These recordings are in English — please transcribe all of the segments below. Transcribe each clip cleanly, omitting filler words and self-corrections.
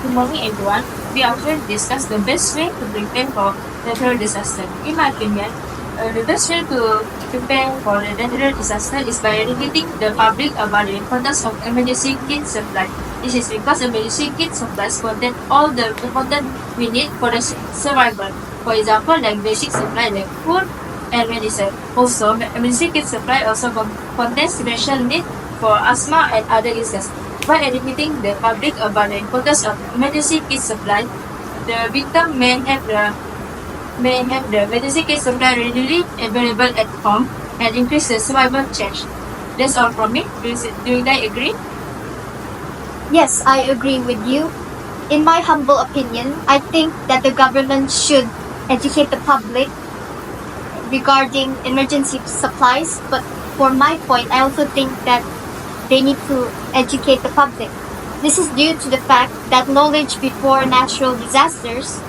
Good morning, everyone. We are going to discuss the best way to prepare for natural disaster. In my opinion, the best way to prepare for the natural disaster is by educating the public about the importance of emergency kit supply. This is because emergency kit supplies contain all the important we need for the survival. For example, like basic supply like food and medicine. Also, emergency kit supply also contains special need for asthma and other illnesses. By educating the public about the importance of emergency kit supply, the victim may have the emergency kit supply readily available at home and increase the survival chance. That's all from me. Do you guys agree? Yes, I agree with you. In my humble opinion, I think that the government should educate the public regarding emergency supplies, but for my point, I also think that they need to educate the public. This is due to the fact that knowledge before natural disasters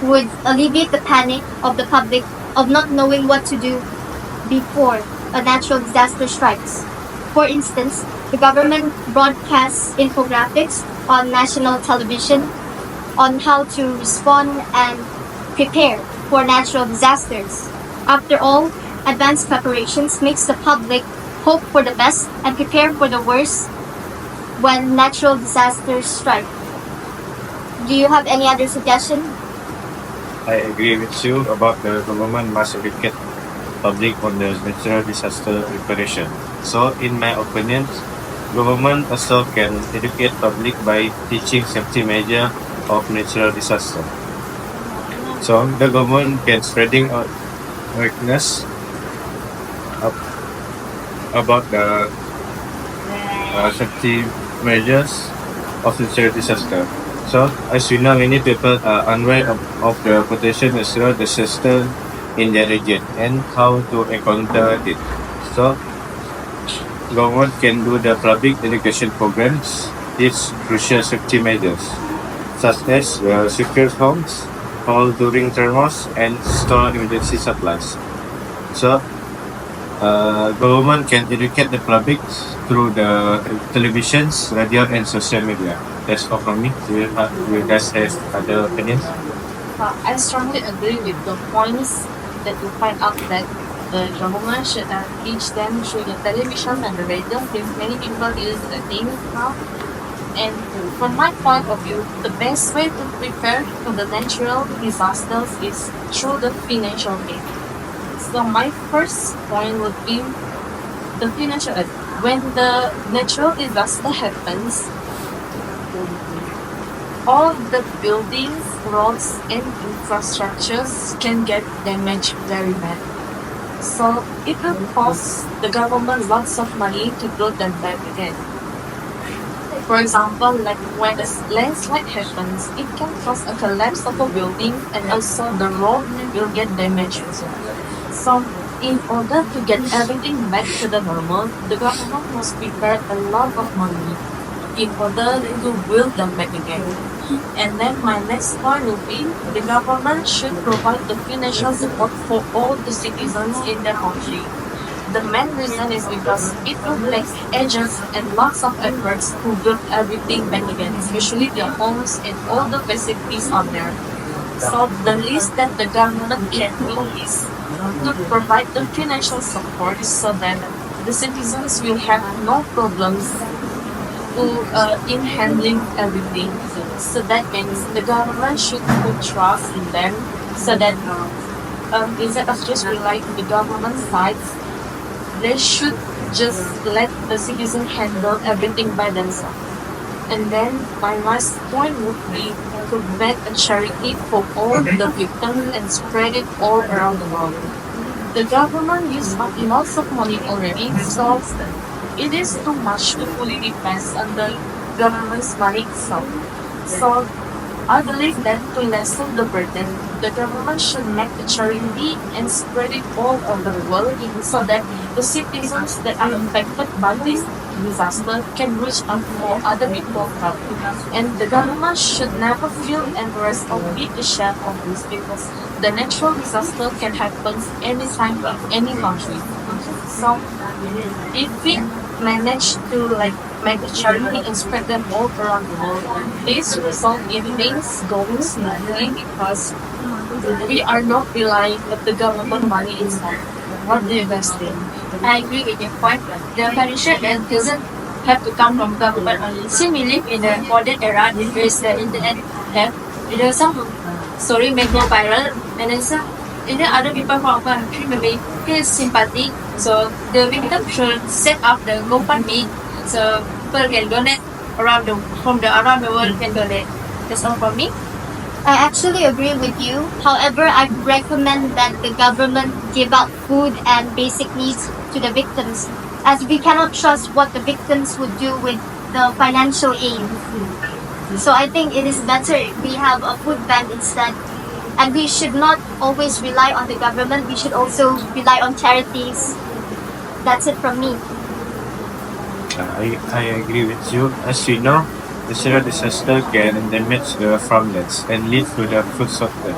would alleviate the panic of the public of not knowing what to do before a natural disaster strikes. For instance, the government broadcasts infographics on national television on how to respond and prepare for natural disasters. After all, advanced preparations makes the public hope for the best and prepare for the worst when natural disasters strike. Do you have any other suggestion? I agree with you about the government must educate public on the natural disaster preparation. So, in my opinion, government also can educate public by teaching safety measure of natural disaster. So, the government can spreading awareness about the safety measures of natural disaster. So, as we know, many people are unaware of the potential natural disaster in their region and how to encounter it. So, government can do the public education programs, teach crucial safety measures, such as secure homes, hold during thermos, and store emergency supplies. So, government can educate the public through the televisions, radio, and social media. That's all from me. Do you guys have other opinions? I strongly agree with the points that you point out that the government should teach them through the television and the radio since many people use the thing now. And from my point of view, the best way to prepare for the natural disasters is through the financial aid. So my first point would be the financial aid. When the natural disaster happens, all the buildings, roads, and infrastructures can get damaged very bad. So it will cost the government lots of money to build them back again. For example, like when a landslide happens, it can cause a collapse of a building and also the road will get damaged as well. So in order to get everything back to the normal, the government must prepare a lot of money in order to build them back again. And then my next point will be the government should provide the financial support for all the citizens in their country. The main reason is because it will take ages and lots of efforts to build everything back again, especially their homes and all the facilities out there. So the least that the government can do is to provide the financial support so that the citizens will have no problems in handling everything. So that means the government should put trust in them so that instead of just relying on the government sides, they should just let the citizen handle everything by themselves. And then my last point would be to make a charity for all the victims and spread it all around the world. The government uses up lots of money already, so it is too much to fully depend on the government's money itself. So I believe that to lessen the burden, the government should make a charity and spread it all over the world so that the citizens that are affected by this disaster can reach out for other people help. And the government should never feel embarrassed or be ashamed of this because the natural disaster can happen anytime in any country. So if we manage to make a charity and spread them all around the world, this result in things going smoothly because we are not relying on the government money itself. What do you guys think? I agree with your point. The financial aid doesn't have to come from government only. Since we live in a modern era, there is the internet have there are some story may go viral and then some and then other people from our country maybe feel sympathy. So the victim should set up the GoFundMe so people can donate around the world can donate. That's all from me. I actually agree with you. However, I recommend that the government give out food and basic needs to the victims, as we cannot trust what the victims would do with the financial aid. So I think it is better if we have a food bank instead. And we should not always rely on the government. We should also rely on charities. That's it from me. I agree with you. As we know, natural disaster can damage the farmlands and lead to the food shortage.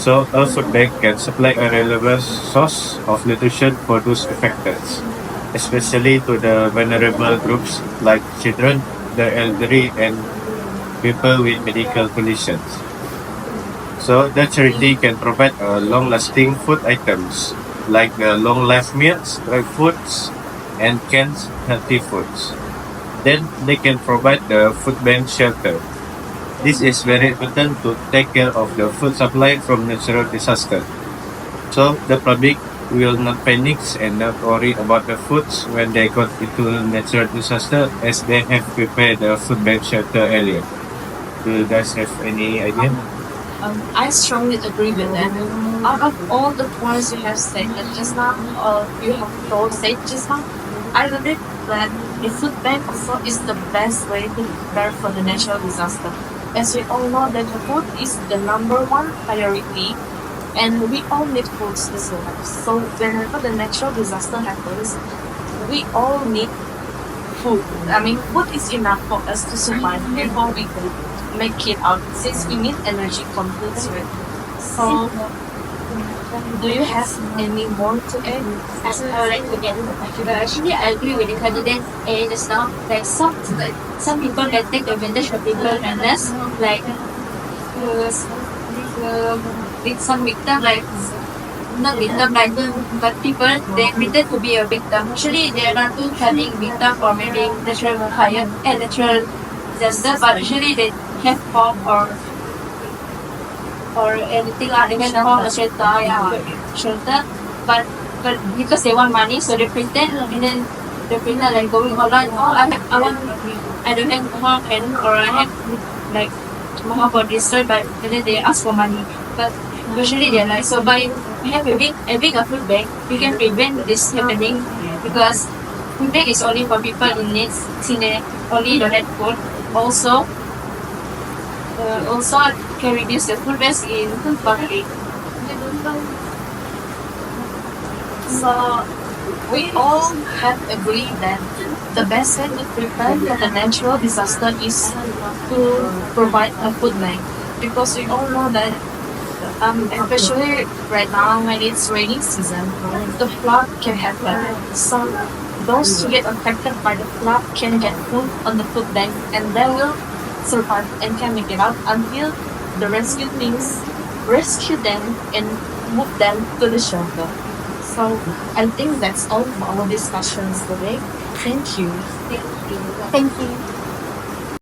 So a food bank can supply a relevant source of nutrition for those affected, especially to the vulnerable groups like children, the elderly, and people with medical conditions. So the charity can provide long-lasting food items like the long-life meals, dry foods, and canned healthy foods. Then they can provide the food bank shelter. This is very important to take care of the food supply from natural disaster. So the public will not panic and not worry about the foods when they got into natural disaster as they have prepared the food bank shelter earlier. Do you guys have any idea? I strongly agree with that. out of all the points you have said just now, you have told said just now, I believe that the food bank also is the best way to prepare for the natural disaster. As we all know that the food is the number one priority and we all need food to survive. So whenever the natural disaster happens, we all need food. I mean, food is enough for us to survive before we can make it out since we need energy from food, right? So, do you have any more to add? I would like to get actually I agree with the candidate A just now. Like some people can take advantage of people kindness, like with some victim like not victim like but people they pretend to be a victim. Actually they are not having victim or maybe natural fire and natural disaster, but actually they have bomb or anything like they can form a shelter, but because they want money, so they pretend and then they pretend like going online. Oh, I don't have more pen or I have like more for this, but and then they ask for money. But usually they're like so by having a food bank, we can prevent this happening because food bank is only for people in need, only donate food. Also can reduce the food waste in public. So we all have agreed that the best way to prepare for the natural disaster is to provide a food bank because we all know that especially right now when it's rainy season, the flood can happen. So those who get affected by the flood can get food on the food bank and they will survive and can make it out until the rescue teams rescue them and move them to the shelter. So I think that's all for our discussions today. Thank you. Thank you.